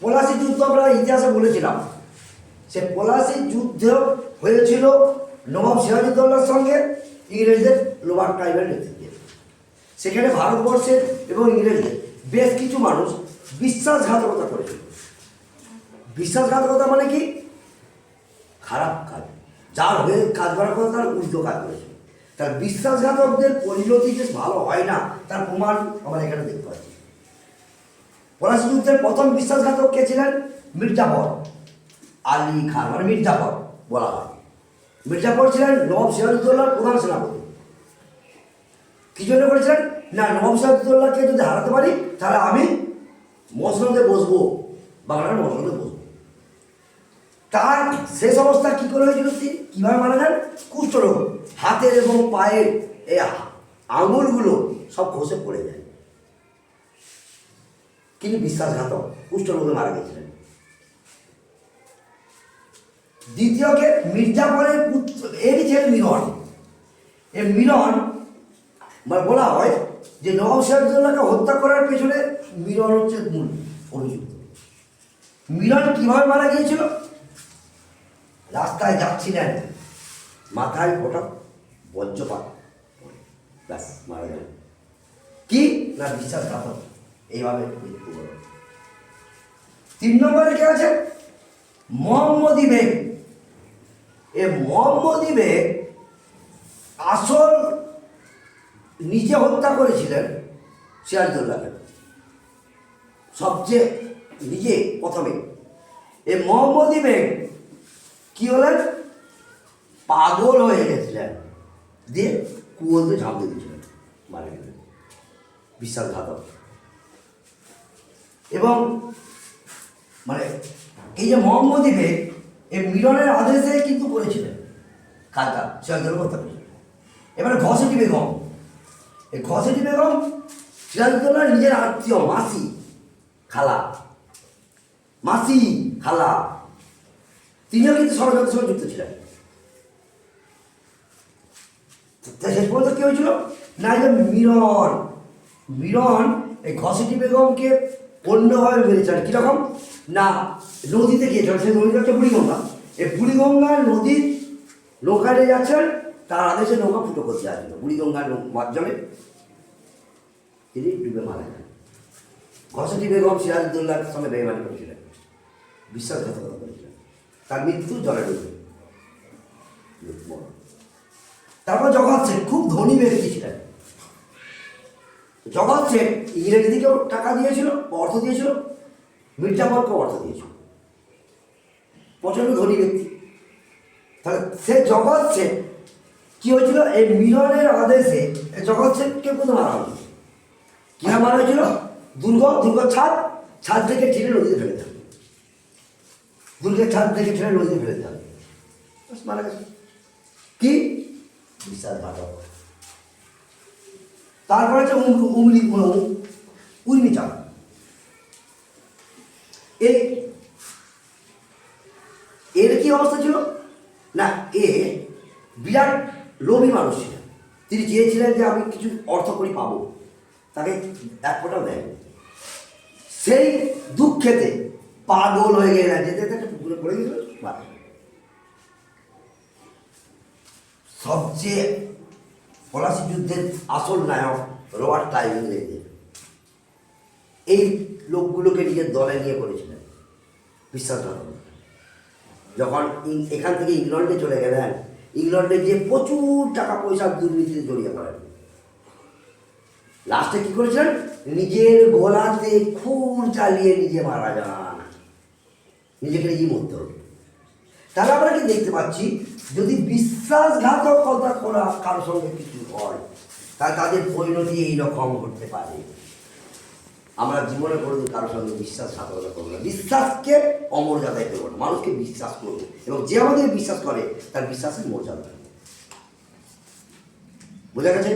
পলাশী যুদ্ধ আমরা ইতিহাসে বলেছিলাম, সে পলাশী যুদ্ধ হয়েছিল নবাব সিরাজউদ্দৌলার সঙ্গে ইংরেজদের লোয়ার ট্রাইবের নেতৃত্বে। সেখানে ভারতবর্ষের এবং ইংরেজদের বেশ কিছু মানুষ বিশ্বাসঘাতকতা করেছিল। বিশ্বাসঘাতকতা মানে কি? খারাপ কাজ, যার হয়ে কাজ করার কথা তার উল্টো কাজ করেছে। তার বিশ্বাসঘাতকদের পরিণতি যে ভালো হয় না তার প্রমাণ আমরা এখানে দেখতে পাচ্ছি। পলাশী যুদ্ধের প্রথম বিশ্বাসঘাতক কে ছিলেন? মির্জাফর আলী খান, মানে মির্জাফর বলা হয়। মির্জাফর ছিলেন নবাব সিরাজউদ্দৌলার প্রধান সেনাপতি। কি জন্য করেছিলেন না, নবাব সিরাজউদ্দৌলাকে যদি হারাতে পারি তাহলে আমি মসনদে বসবো, বাংলার মসনদে বসবো। তার শেষ অবস্থা কী করে হয়েছিল? কীভাবে মারা যান? কুষ্ঠরোগ, হাতের এবং পায়ের এই আঙুলগুলো সব খসে পড়ে যায়। কিন্তু বিশ্বাসঘাতক, কুষ্ঠরোগে মারা গেছিলেন। দ্বিতীয়কে মির্জাফরের পুত্র, এরই ছিলেন মিরন। এই মিরন মানে বলা হয় যে নবাব সিরাজউদ্দৌলাকে হত্যা করার পেছনে মিরন হচ্ছে মূল অভিযুক্ত। মিরন কীভাবে মারা গিয়েছিল? রাস্তায় যাচ্ছিলেন, মাথায় হঠাৎ বজ্রপাত পড়ে, ব্যাস মারা গেল। কি না, বিশ্বাসঘাতক, এইভাবে মৃত্যু হল। 3 নম্বরে কে আছে? মোহাম্মদী বেগ। এ মোহাম্মদী বেগ আসল নিজে হত্যা করেছিলেন সিরাজউদ্দৌলাকে, সবচেয়ে নিজে প্রথমে। এই মোহাম্মদী বেগ কি হলেন? পাগল হয়ে গেছিলেন, দিয়ে কুয়োতে ঝাঁপ দিয়ে দিয়েছিলেন, মারা গেলেন। বিশ্বাসঘাতক। এবং মানে এই যে মোহাম্মদী বেগ এই মিলনের আদেশে কিন্তু করেছিলেন কাজটা, সিরাজউদ্দৌলা হত্যা করেছিলেন। এবারে ঘসেটি বেগম, এই ঘসেটি বেগম সিরাজউদ্দৌলার নিজের আত্মীয়, মাসি খালা, মাসি খালা, তিনিও কিন্তু ষড়যন্ত্রের সঙ্গে যুক্ত ছিলেন। শেষ পর্যন্ত কী হয়েছিল না, এই যে মিরন এই ঘসেটি বেগমকে অন্যভাবে মেরেছেন। কীরকম না, নদীতে গিয়েছিল, সেই নদীটা হচ্ছে বুড়িগঙ্গা। এই বুড়িগঙ্গার নদীর নৌকায় যাচ্ছেন, তার আদেশে নৌকা ফুটো করতে আসছিল বুড়িগঙ্গার মাধ্যমে, তিনি ডুবে মারা যান। ঘসেটি বেগম সিরাজউদ্দৌলার সঙ্গে বেইমানি করেছিলেন, বিশ্বাসঘাতকতা করেছিলেন, তার মৃত্যু জলে ডুবে। তারপর জগৎ শেঠ খুব ধনী ব্যক্তি ছিলেন। জগৎ শেঠ ইংরেজদিকেও টাকা দিয়েছিল, অর্থ দিয়েছিল, মির্জাফরকেও অর্থ দিয়েছিল, প্রচণ্ড ধনী ব্যক্তি। তাহলে সে জগৎ শেঠ কী হয়েছিল, এই মিলনের আদেশে জগৎ শেঠকে প্রথম মারা হয়েছিল। কীভাবে মারা হয়েছিল? দুর্গ ছাদ থেকে ঠেলে নদীতে ফেলে দেবে, দুর্গের ছাদ থেকে ঠেলে নদীতে ফেলে দেবে, মারা গেছে। কি বিশ্বাসঘাতক। তারপরে হচ্ছে উর্মিচাঁদ। এর কি অবস্থা ছিল না, এ বিরাট লোভী মানুষ ছিলেন। তিনি চেয়েছিলেন যে আমি কিছু অর্থ করি পাবো, তাকে 1 ফোঁটাও দেয়। সেই দুঃখেতে পাগল হয়ে গেলেন, যেতে যেতে পুকুরে পড়ে গেছিল। সবচেয়ে পলাশী যুদ্ধের আসল নায়ক রবার্ট ক্লাইভ এই লোকগুলোকে নিজের দলে নিয়ে করেছিলেন বিশ্বাসঘাতক। যখন এখান থেকে ইংল্যান্ডে চলে গেলেন, ইংল্যান্ডে গিয়ে প্রচুর টাকা পয়সার দুর্নীতিতে জড়িয়ে পড়েন। লাস্টে কী করেছিলেন? নিজের গলাতে খুর চালিয়ে নিজে মারা যান, নিজেকে নিজেই মরতে হবে। তাহলে আমরা কি দেখতে পাচ্ছি, যদি বিশ্বাসঘাতকতা করা কারোর সঙ্গে কিছু হয় তাহলে তাদের পরিণতি এইরকম ঘটতে পারে। আমরা জীবনে কোনোদিন কারোর সঙ্গে বিশ্বাসঘাতকতা করবো না, বিশ্বাসকে অমর্যাদায় করবো না, মানুষকে বিশ্বাস করবো এবং যে আমাদের বিশ্বাস করে তার বিশ্বাসের মর্যাদা। বোঝা গেছে?